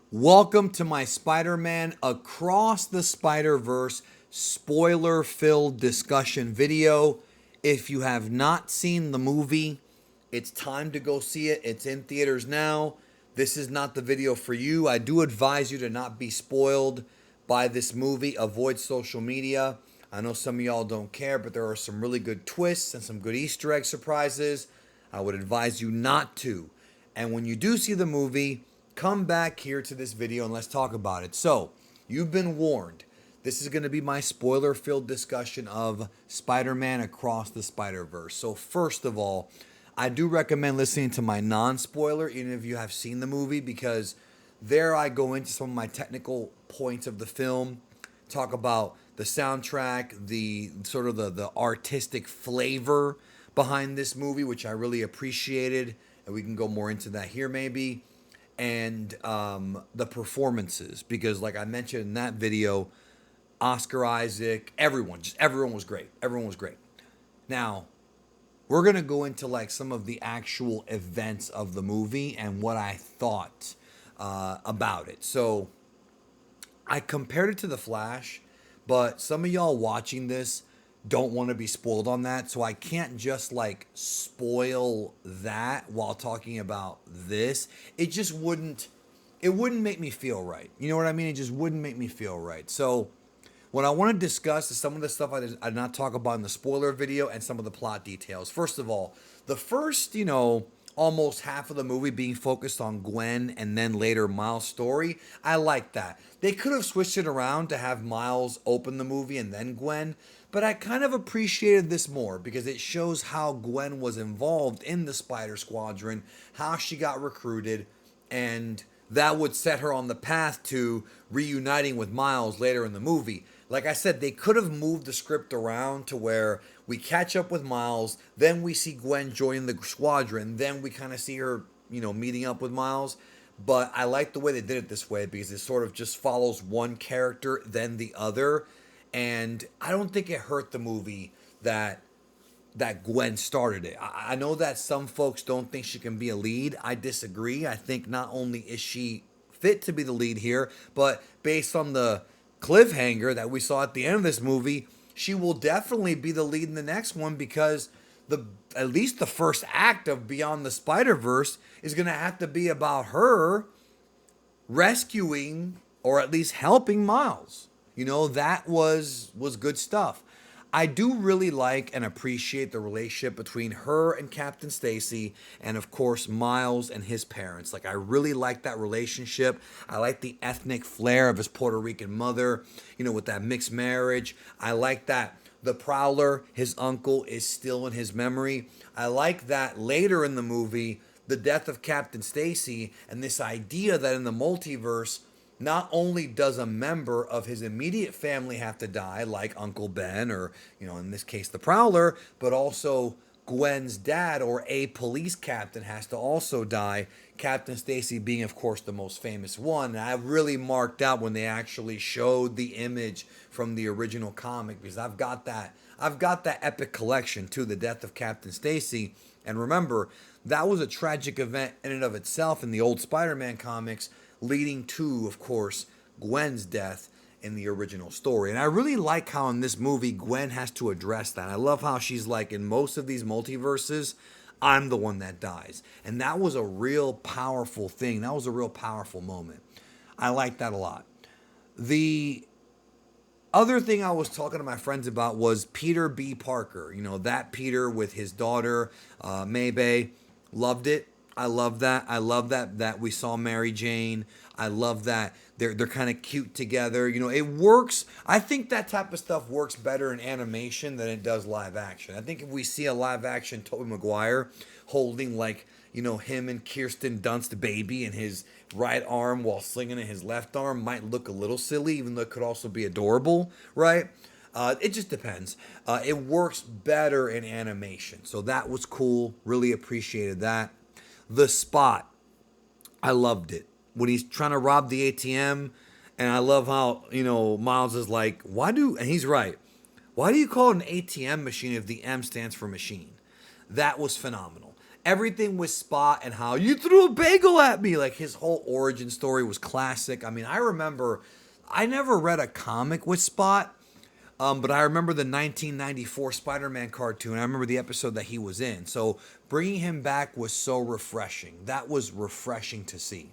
Welcome to my Spider-Man Across the Spider-Verse spoiler-filled discussion video. If you have not seen the movie, it's time to go see it. It's in theaters now. This is not the video for you. I do advise you to not be spoiled by this movie. Avoid social media. I know some of y'all don't care, but there are some really good twists and some good Easter egg surprises. I would advise you not to. And when you do see the movie, come back here to this video and let's talk about it. So, you've been warned. This is going to be my spoiler filled discussion of Spider Man Across the Spider Verse. So, first of all, I do recommend listening to my non spoiler, even if you have seen the movie, because there I go into some of my technical points of the film, talk about the soundtrack, the sort of the artistic flavor behind this movie, which I really appreciated. And we can go more into that here, maybe. And the performances, because like I mentioned in that video, Oscar Isaac, everyone was great. Everyone was great. Now, we're gonna go into like some of the actual events of the movie and what I thought about it. So I compared it to The Flash, but some of y'all watching this don't want to be spoiled on that, so I can't just like spoil that while talking about this. It wouldn't make me feel right. You know what I mean? It just wouldn't make me feel right. So what I want to discuss is some of the stuff I did not talk about in the spoiler video and some of the plot details. First of all, the first, almost half of the movie being focused on Gwen and then later Miles' story, I like that. They could have switched it around to have Miles open the movie and then Gwen, but I kind of appreciated this more because it shows how Gwen was involved in the Spider Squadron, how she got recruited, and that would set her on the path to reuniting with Miles later in the movie. Like I said, they could have moved the script around to where we catch up with Miles, then we see Gwen join the squadron, then we kind of see her, meeting up with Miles. But I like the way they did it this way because it sort of just follows one character, then the other. And I don't think it hurt the movie that Gwen started it. I know that some folks don't think she can be a lead. I disagree. I think not only is she fit to be the lead here, but based on the cliffhanger that we saw at the end of this movie, she will definitely be the lead in the next one because the at least the first act of Beyond the Spider-Verse is going to have to be about her rescuing or at least helping Miles. That was good stuff. I do really like and appreciate the relationship between her and Captain Stacy and of course Miles and his parents. Like I really like that relationship. I like the ethnic flair of his Puerto Rican mother, with that mixed marriage. I like that the Prowler, his uncle, is still in his memory. I like that later in the movie, the death of Captain Stacy and this idea that in the multiverse not only does a member of his immediate family have to die, like Uncle Ben or, in this case, the Prowler, but also Gwen's dad or a police captain has to also die. Captain Stacy being, of course, the most famous one. And I really marked out when they actually showed the image from the original comic because I've got that. I've got that epic collection too, the death of Captain Stacy. And remember, that was a tragic event in and of itself in the old Spider-Man comics, leading to, of course, Gwen's death in the original story. And I really like how in this movie Gwen has to address that. I love how she's like, in most of these multiverses, I'm the one that dies. And that was a real powerful thing. That was a real powerful moment. I like that a lot. The other thing I was talking to my friends about was Peter B. Parker. That Peter with his daughter, Maybay. Loved it. I love that. I love that we saw Mary Jane. I love that they're kind of cute together. It works. I think that type of stuff works better in animation than it does live action. I think if we see a live action Tobey Maguire holding like, him and Kirsten Dunst baby in his right arm while slinging in his left arm might look a little silly, even though it could also be adorable, right? It just depends. It works better in animation. So that was cool. Really appreciated that. The Spot, I loved it. When he's trying to rob the ATM, and I love how, Miles is like, and he's right, why do you call it an ATM machine if the M stands for machine? That was phenomenal. everything with Spot and how you threw a bagel at me. Like his whole origin story was classic. I mean, I remember I never read a comic with Spot, but I remember the 1994 Spider-Man cartoon. I remember the episode that he was in. So bringing him back was so refreshing. That was refreshing to see.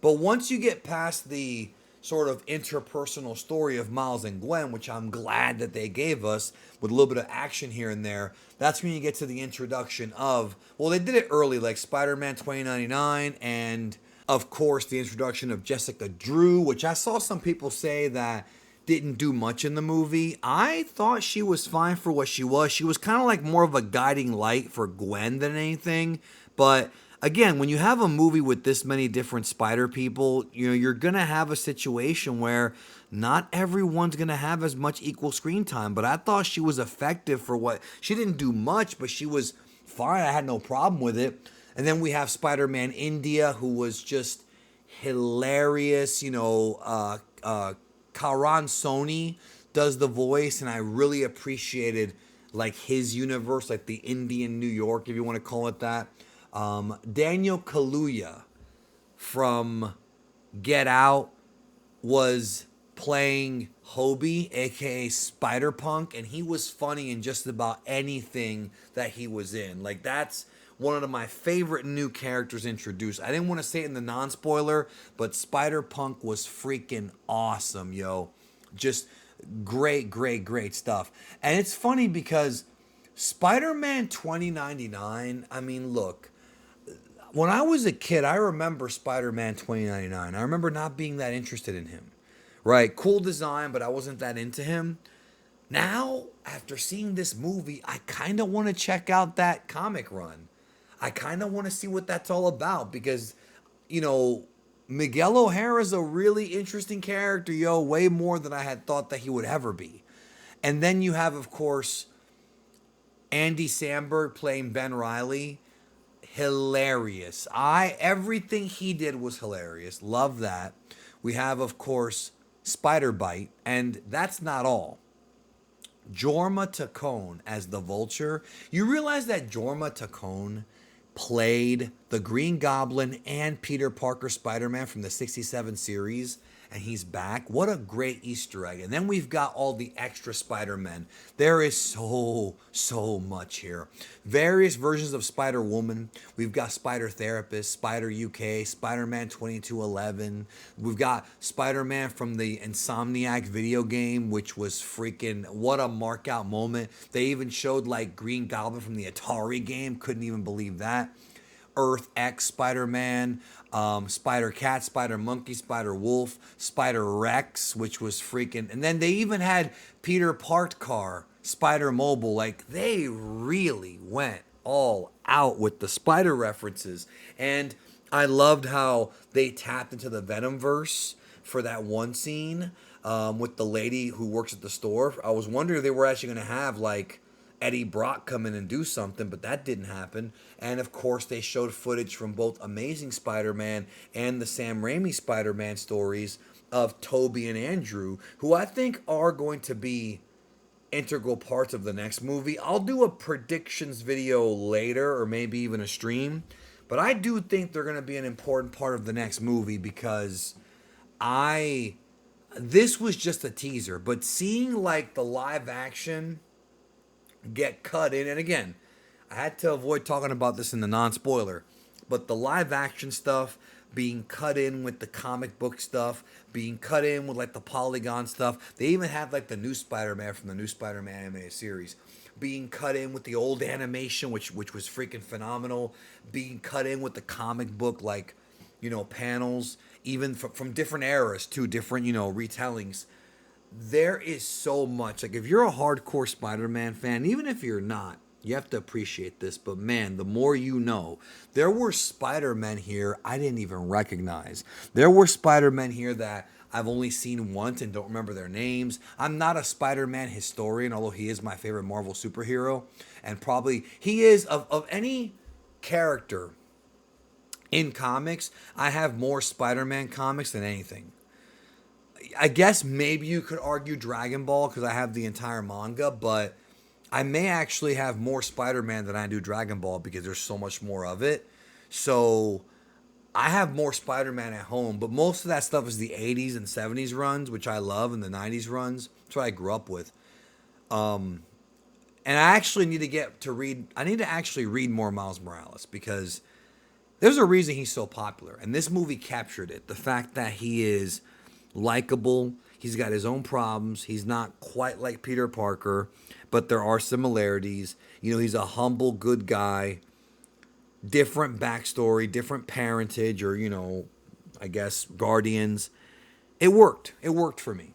But once you get past the sort of interpersonal story of Miles and Gwen, which I'm glad that they gave us with a little bit of action here and there, that's when you get to the introduction of, well, they did it early, like Spider-Man 2099, and of course the introduction of Jessica Drew, which I saw some people say that didn't do much in the movie. I thought she was fine for what she was. She was kind of like more of a guiding light for Gwen than anything, but again, when you have a movie with this many different spider people, you're going to have a situation where not everyone's going to have as much equal screen time. But I thought she was effective for what she didn't do much, but she was fine. I had no problem with it. And then we have Spider-Man India, who was just hilarious. Karan Soni does the voice, and I really appreciated like his universe, like the Indian New York, if you want to call it that. Daniel Kaluuya from Get Out was playing Hobie, aka Spider-Punk, and he was funny in just about anything that he was in. Like, that's one of my favorite new characters introduced. I didn't want to say it in the non-spoiler, but Spider-Punk was freaking awesome, yo. Just great, great, great stuff. And it's funny because Spider-Man 2099, I mean, look, when I was a kid, I remember Spider-Man 2099. I remember not being that interested in him. Right? Cool design, but I wasn't that into him. Now, after seeing this movie, I kind of want to check out that comic run. I kind of want to see what that's all about because, Miguel O'Hara's a really interesting character, yo, way more than I had thought that he would ever be. And then you have, of course, Andy Samberg playing Ben Reilly. Hilarious. Everything he did was hilarious. Love that. We have, of course, Spider-Bite, and that's not all. Jorma Tacone as the Vulture. You realize that Jorma Tacone played the Green Goblin and Peter Parker Spider-Man from the 67 series, and he's back. What a great Easter egg. And then we've got all the extra Spider-Men. There is so much here. Various versions of Spider-Woman. We've got Spider-Therapist, Spider-UK, Spider-Man 2211. We've got Spider-Man from the Insomniac video game, which was freaking, what a mark-out moment. They even showed, like, Green Goblin from the Atari game. Couldn't even believe that. Earth X Spider-Man, Spider-Cat, Spider-Monkey, Spider-Wolf, Spider-Rex, which was freaking... And then they even had Peter Parkar, Spider-Mobile. Like, they really went all out with the Spider references. And I loved how they tapped into the Venomverse for that one scene with the lady who works at the store. I was wondering if they were actually going to have, like, Eddie Brock come in and do something, but that didn't happen. And of course, they showed footage from both Amazing Spider-Man and the Sam Raimi Spider-Man stories of Tobey and Andrew, who I think are going to be integral parts of the next movie. I'll do a predictions video later, or maybe even a stream, but I do think they're going to be an important part of the next movie because this was just a teaser, but seeing like the live action get cut in, and again, I had to avoid talking about this in the non-spoiler, but the live action stuff being cut in with the comic book stuff, being cut in with like the polygon stuff. They even had like the new Spider-Man from the new Spider-Man animated series being cut in with the old animation, which was freaking phenomenal, being cut in with the comic book, like, panels, even from different eras too, different, retellings. There is so much. Like, if you're a hardcore Spider-Man fan, even if you're not, you have to appreciate this. But man, the more you know, there were Spider-Men here I didn't even recognize. There were Spider-Men here that I've only seen once and don't remember their names. I'm not a Spider-Man historian, although he is my favorite Marvel superhero. And probably he is, of any character in comics, I have more Spider-Man comics than anything. I guess maybe you could argue Dragon Ball because I have the entire manga, but I may actually have more Spider-Man than I do Dragon Ball because there's so much more of it. So I have more Spider-Man at home, but most of that stuff is the 80s and 70s runs, which I love, and the 90s runs. That's what I grew up with. And I actually need to get to read. I need to actually read more Miles Morales because there's a reason he's so popular, and this movie captured it. The fact that he is likable, he's got his own problems. He's not quite like Peter Parker, but there are similarities. You know, he's a humble, good guy. Different backstory, different parentage, or I guess guardians. It worked. It worked for me.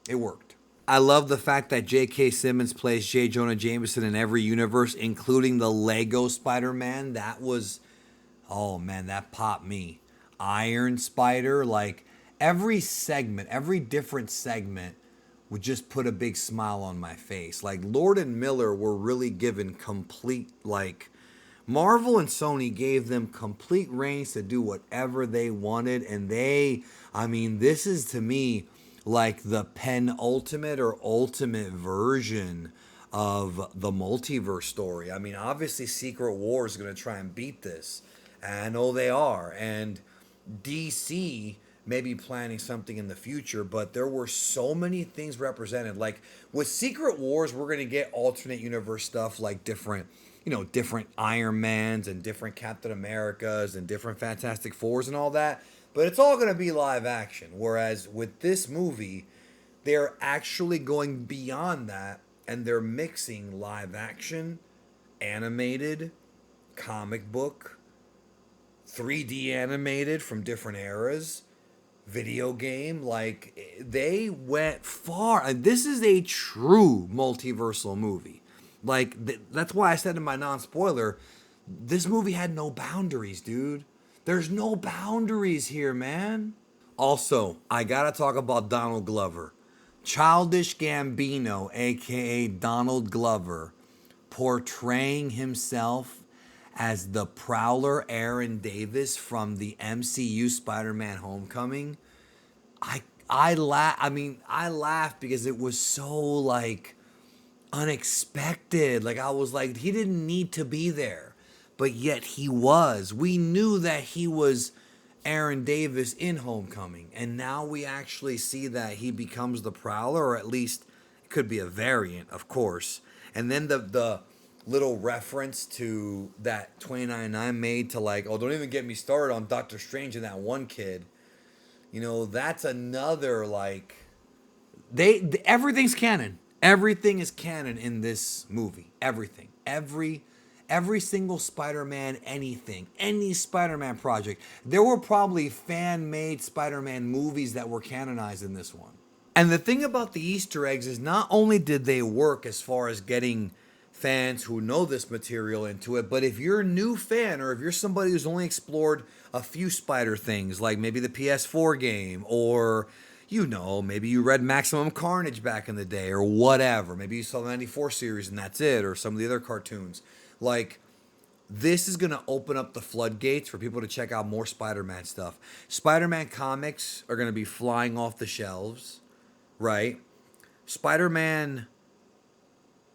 It worked. I love the fact that J.K. Simmons plays J. Jonah Jameson in every universe, including the Lego Spider-Man. That was, oh man, that popped me. Iron Spider, like every segment, every different segment would just put a big smile on my face. Like Lord and Miller were really given complete, like Marvel and Sony gave them complete reins to do whatever they wanted. And this is to me like the penultimate or ultimate version of the multiverse story. I mean, obviously Secret War is going to try and beat this. And I know they are. And DC may be planning something in the future, but there were so many things represented. Like with Secret Wars, we're going to get alternate universe stuff like different Iron Mans and different Captain Americas and different Fantastic Fours and all that. But it's all going to be live action. Whereas with this movie, they're actually going beyond that and they're mixing live action, animated, comic book, 3D animated from different eras, video game. Like they went far. And this is a true multiversal movie. Like that's why I said in my non-spoiler, this movie had no boundaries, dude. There's no boundaries here, man. Also, I gotta talk about Donald Glover. Childish Gambino, aka Donald Glover, portraying himself as the Prowler Aaron Davis from the MCU Spider-Man Homecoming. I laughed because it was so like unexpected. Like I was like, he didn't need to be there, but yet he was. We knew that he was Aaron Davis in Homecoming, and now we actually see that he becomes the Prowler, or at least it could be a variant, of course. And then the little reference to that 2099 made to like, oh, don't even get me started on Doctor Strange and that one kid. That's another like everything's canon. Everything is canon in this movie. Everything. Every single Spider-Man anything. Any Spider-Man project. There were probably fan-made Spider-Man movies that were canonized in this one. And the thing about the Easter eggs is not only did they work as far as getting fans who know this material into it, but if you're a new fan or if you're somebody who's only explored a few Spider things, like maybe the PS4 game, or maybe you read Maximum Carnage back in the day or whatever. Maybe you saw the 94 series and that's it, or some of the other cartoons. Like, this is going to open up the floodgates for people to check out more Spider-Man stuff. Spider-Man comics are going to be flying off the shelves, right? Spider-Man,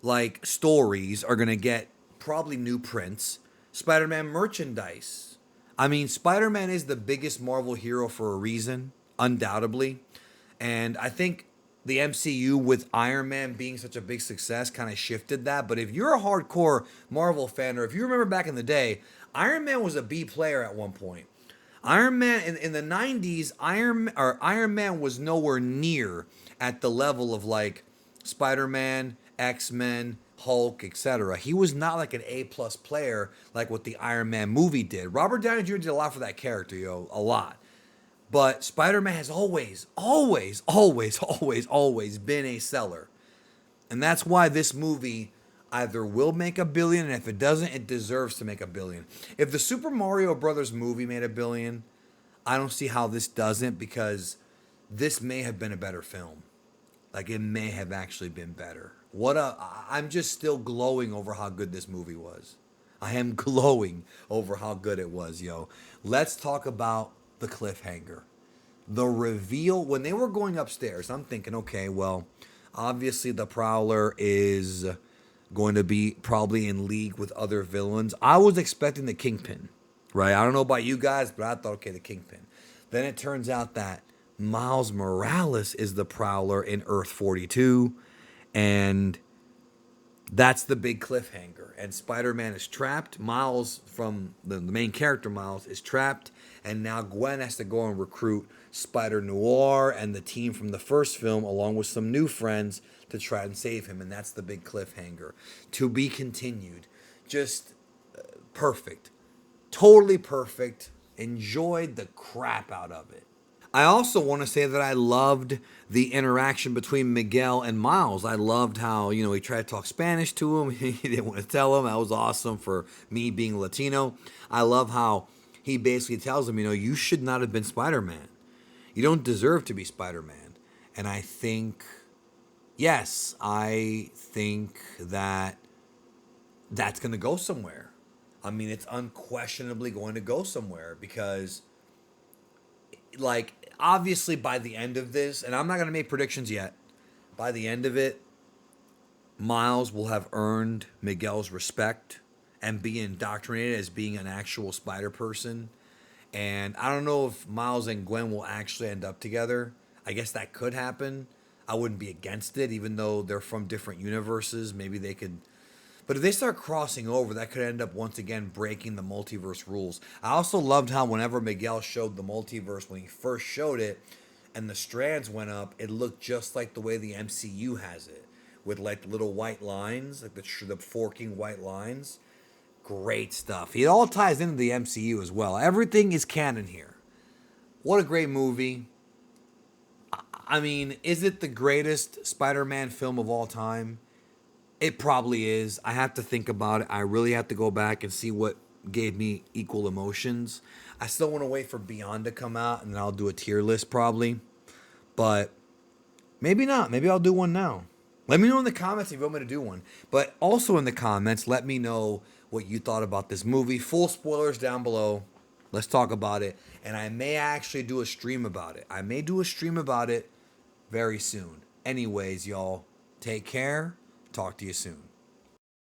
like, stories are going to get probably new prints. Spider-Man merchandise. I mean, Spider-Man is the biggest Marvel hero for a reason, undoubtedly. And I think the MCU with Iron Man being such a big success kind of shifted that. But if you're a hardcore Marvel fan, or if you remember back in the day, Iron Man was a B player at one point. Iron Man in the 90s, Iron Man was nowhere near at the level of like Spider-Man, X-Men, Hulk, etc. He was not like an A+ player like what the Iron Man movie did. Robert Downey Jr. did a lot for that character, a lot. But Spider-Man has always been a seller. And that's why this movie either will make $1 billion, and if it doesn't, it deserves to make $1 billion. If the Super Mario Brothers movie made $1 billion, I don't see how this doesn't, because this may have been a better film. Like, it may have actually been better. I'm just still glowing over how good this movie was. I am glowing over how good it was, yo. Let's talk about the cliffhanger. The reveal, when they were going upstairs, I'm thinking, okay, well, obviously the Prowler is going to be probably in league with other villains. I was expecting the Kingpin, right? I don't know about you guys, but I thought, okay, the Kingpin. Then it turns out that Miles Morales is the Prowler in Earth 42, and that's the big cliffhanger. And Spider-Man is trapped. Miles, from the main character, Miles, is trapped. And now Gwen has to go and recruit Spider-Noir and the team from the first film, along with some new friends, to try and save him. And that's the big cliffhanger. To be continued. Just perfect. Totally perfect. Enjoyed the crap out of it. I also want to say that I loved the interaction between Miguel and Miles. I loved how, he tried to talk Spanish to him. He didn't want to tell him. That was awesome for me being Latino. I love how he basically tells him, you should not have been Spider-Man. You don't deserve to be Spider-Man. And I think, yes, I think that that's going to go somewhere. I mean, it's unquestionably going to go somewhere because, obviously by the end of this, and I'm not going to make predictions yet, by the end of it, Miles will have earned Miguel's respect and be indoctrinated as being an actual spider person. And I don't know if Miles and Gwen will actually end up together. I guess that could happen. I wouldn't be against it, even though they're from different universes. Maybe they could. But if they start crossing over, that could end up once again breaking the multiverse rules. I also loved how whenever Miguel showed the multiverse, when he first showed it, and the strands went up, it looked just like the way the MCU has it, with like little white lines, like the forking white lines. Great stuff. It all ties into the MCU as well. Everything is canon here. What a great movie. I mean, is it the greatest Spider-Man film of all time? It probably is. I have to think about it. I really have to go back and see what gave me equal emotions. I still want to wait for Beyond to come out, and then I'll do a tier list probably. But maybe not. Maybe I'll do one now. Let me know in the comments if you want me to do one. But also in the comments, let me know what you thought about this movie. Full spoilers down below. Let's talk about it. And I may actually do a stream about it. I may do a stream about it very soon. Anyways, y'all, take care. Talk to you soon.